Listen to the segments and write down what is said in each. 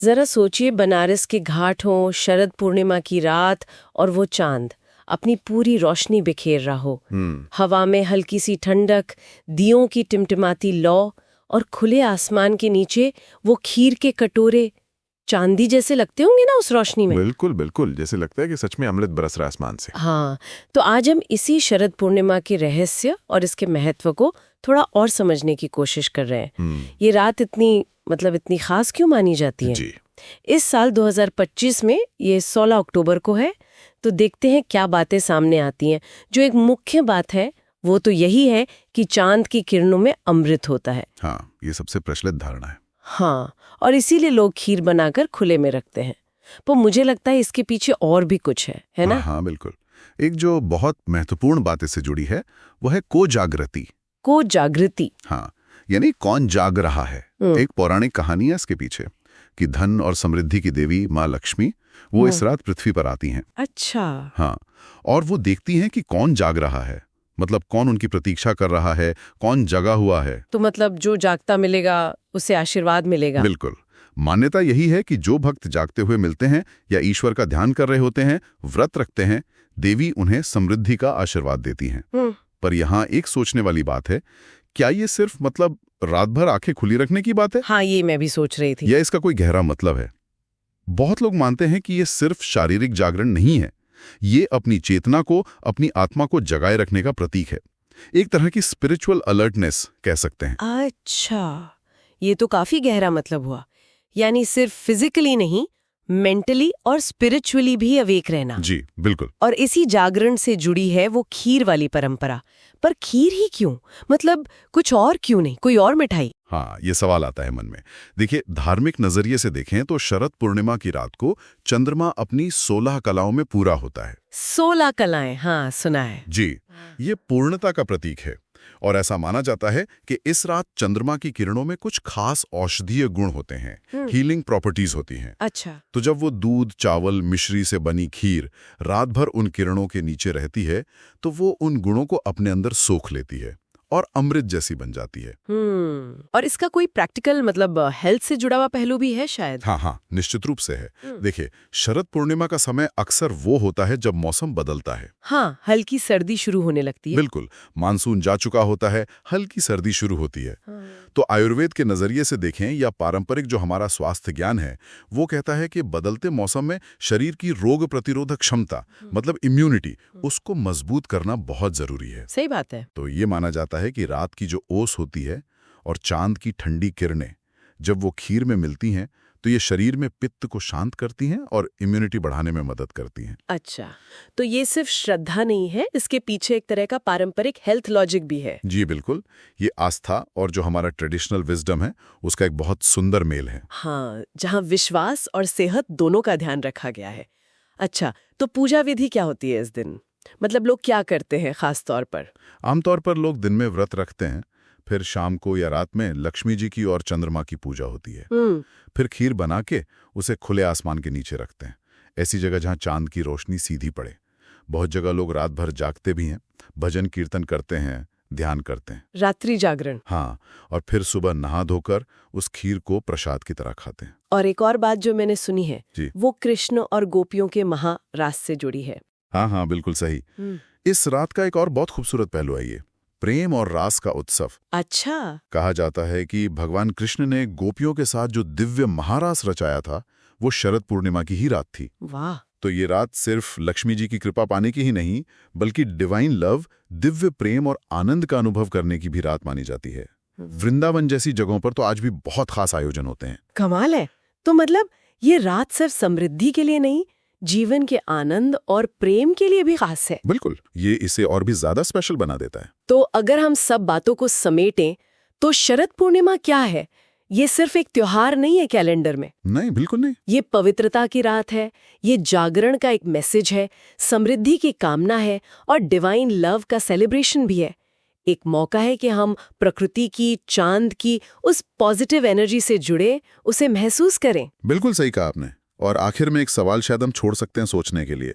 जरा सोचिए, बनारस के घाट हों, शरद पूर्णिमा की रात और वो चांद अपनी पूरी रोशनी बिखेर रहा हो। हवा में हल्की सी ठंडक, दियों की टिमटिमाती लौ और खुले आसमान के नीचे वो खीर के कटोरे चांदी जैसे लगते होंगे ना उस रोशनी में। बिल्कुल बिल्कुल, जैसे लगता है कि सच में अमृत बरस रहा है आसमान से। हाँ, तो आज हम इसी शरद पूर्णिमा के रहस्य और इसके महत्व को थोड़ा और समझने की कोशिश कर रहे हैं। ये रात इतनी खास क्यों मानी जाती है? जी। इस साल 2025 में ये 16 अक्टूबर को है। तो देखते हैं क्या बातें सामने आती हैं। जो एक मुख्य बात है वो तो यही है कि चांद की किरणों में अमृत होता है। हाँ, ये सबसे प्रचलित धारणा है। हाँ, और इसीलिए लोग खीर बनाकर खुले में रखते हैं। पर मुझे लगता है इसके पीछे और भी कुछ है ना? हाँ बिल्कुल। एक जो बहुत महत्वपूर्ण बात इससे जुड़ी है वो है कोजागृति। कोजागृति? हाँ, यानी कौन जाग रहा है। एक पौराणिक कहानी है इसके पीछे कि धन और समृद्धि की देवी माँ लक्ष्मी वो इस रात पृथ्वी पर आती हैं। अच्छा। हाँ, और वो देखती हैं कि कौन जाग रहा है, मतलब कौन उनकी प्रतीक्षा कर रहा है, कौन जगा हुआ है। तो मतलब जो जागता मिलेगा उसे आशीर्वाद मिलेगा। बिल्कुल। मान्यता यही है कि जो भक्त जागते हुए मिलते हैं या ईश्वर का ध्यान कर रहे होते हैं, व्रत रखते हैं, देवी उन्हें समृद्धि का आशीर्वाद देती हैं। पर यहाँ एक सोचने वाली बात है, क्या ये सिर्फ रात भर आंखें खुली रखने की बात है? हाँ, ये मैं भी सोच रही थी। या इसका कोई गहरा मतलब है? बहुत लोग मानते हैं कि ये सिर्फ शारीरिक जागरण नहीं है, ये अपनी चेतना को, अपनी आत्मा को जगाए रखने का प्रतीक है। एक तरह की स्पिरिचुअल अलर्टनेस कह सकते हैं। अच्छा, ये तो काफी गहरा मतलब हुआ। यानी सिर्फ फिजिकली नहीं, मेंटली और स्पिरिचुअली भी अवेक रहना। जी बिल्कुल। और इसी जागरण से जुड़ी है वो खीर वाली परंपरा। पर खीर ही क्यों? कुछ और क्यों नहीं, कोई और मिठाई? हाँ, ये सवाल आता है मन में। देखिए, धार्मिक नजरिए से देखें तो शरद पूर्णिमा की रात को चंद्रमा अपनी 16 कलाओं में पूरा होता है। 16 कलाएं, हाँ सुना है। जी, ये पूर्णता का प्रतीक है और ऐसा माना जाता है कि इस रात चंद्रमा की किरणों में कुछ खास औषधीय गुण होते हैं, हीलिंग प्रॉपर्टीज होती हैं। अच्छा। तो जब वो दूध, चावल, मिश्री से बनी खीर रात भर उन किरणों के नीचे रहती है तो वो उन गुणों को अपने अंदर सोख लेती है और अमृत जैसी बन जाती है। और इसका कोई प्रैक्टिकल हेल्थ से जुड़ा हुआ पहलू भी है शायद? हाँ, निश्चित रूप से है। देखिए, शरद पूर्णिमा का समय अक्सर वो होता है जब मौसम बदलता है। हाँ, हल्की सर्दी शुरू होने लगती है। बिल्कुल, मानसून जा चुका होता है, हल्की सर्दी शुरू होती है। तो आयुर्वेद के नजरिए से देखें या पारंपरिक जो हमारा स्वास्थ्य ज्ञान है, वो कहता है कि बदलते मौसम में शरीर की रोग प्रतिरोधक क्षमता, इम्यूनिटी, उसको मजबूत करना बहुत जरूरी है। सही बात है। तो ये माना जाता है कि रात की जो ओस होती है और चांद की ठंडी किरणें जब वो खीर में मिलती हैं तो ये शरीर में पित्त को शांत करती हैं और इम्यूनिटी बढ़ाने में मदद करती हैं। अच्छा, तो ये सिर्फ श्रद्धा नहीं है, इसके पीछे एक तरह का पारंपरिक हेल्थ लॉजिक भी है। जी बिल्कुल, ये आस्था और जो हमारा ट्रेडिशनल विजडम है उसका एक बहुत सुंदर मेल है। हाँ, जहाँ विश्वास और सेहत दोनों का ध्यान रखा गया है। अच्छा, तो पूजा विधि क्या होती है इस दिन? लोग क्या करते हैं खास तौर पर? आमतौर पर लोग दिन में व्रत रखते हैं, फिर शाम को या रात में लक्ष्मी जी की और चंद्रमा की पूजा होती है। फिर खीर बना के उसे खुले आसमान के नीचे रखते हैं, ऐसी जगह जहां चांद की रोशनी सीधी पड़े। बहुत जगह लोग रात भर जागते भी हैं, भजन कीर्तन करते हैं, ध्यान करते हैं। रात्रि जागरण। हाँ, और फिर सुबह नहा धोकर उस खीर को प्रसाद की तरह खाते हैं। और एक और बात जो मैंने सुनी है जी। वो कृष्ण और गोपियों के महारास से जुड़ी है। हाँ, बिल्कुल सही। इस रात का एक और बहुत खूबसूरत पहलू है ये प्रेम और रास का उत्सव। अच्छा। कहा जाता है कि भगवान कृष्ण ने गोपियों के साथ जो दिव्य महारास रचाया था वो शरद पूर्णिमा की ही रात थी। वाह। तो ये रात सिर्फ लक्ष्मी जी की कृपा पाने की ही नहीं, बल्कि डिवाइन लव, दिव्य प्रेम और आनंद का अनुभव करने की भी रात मानी जाती है। वृंदावन जैसी जगहों पर तो आज भी बहुत खास आयोजन होते हैं। कमाल है। तो ये रात सिर्फ समृद्धि के लिए नहीं, जीवन के आनंद और प्रेम के लिए भी खास है। बिल्कुल, ये इसे और भी ज्यादा स्पेशल बना देता है। तो अगर हम सब बातों को समेटें तो शरद पूर्णिमा क्या है? ये सिर्फ एक त्योहार नहीं है कैलेंडर में। नहीं, बिल्कुल नहीं। ये पवित्रता की रात है, ये जागरण का एक मैसेज है, समृद्धि की कामना है और डिवाइन लव का सेलिब्रेशन भी है। एक मौका है कि हम प्रकृति की, चांद की उस पॉजिटिव एनर्जी से जुड़े, उसे महसूस करें। बिल्कुल सही कहा आपने। और आखिर में एक सवाल शायद हम छोड़ सकते हैं सोचने के लिए।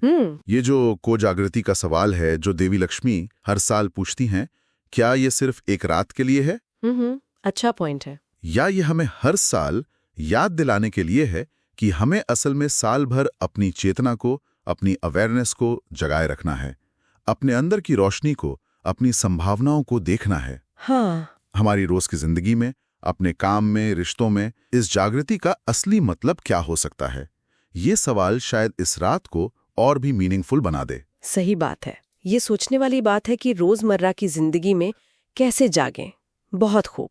ये जो कोजागृति का सवाल है जो देवी लक्ष्मी हर साल पूछती हैं, क्या ये सिर्फ एक रात के लिए है? अच्छा पॉइंट है। या ये हमें हर साल याद दिलाने के लिए है कि हमें असल में साल भर अपनी चेतना को, अपनी अवेयरनेस को जगाए रखना है, अपने अंदर की रोशनी को, अपनी संभावनाओं को देखना है। हाँ, हमारी रोज की जिंदगी में, अपने काम में, रिश्तों में इस जागृति का असली मतलब क्या हो सकता है? ये सवाल शायद इस रात को और भी मीनिंगफुल बना दे। सही बात है। ये सोचने वाली बात है कि रोजमर्रा की जिंदगी में कैसे जागें। बहुत खूब।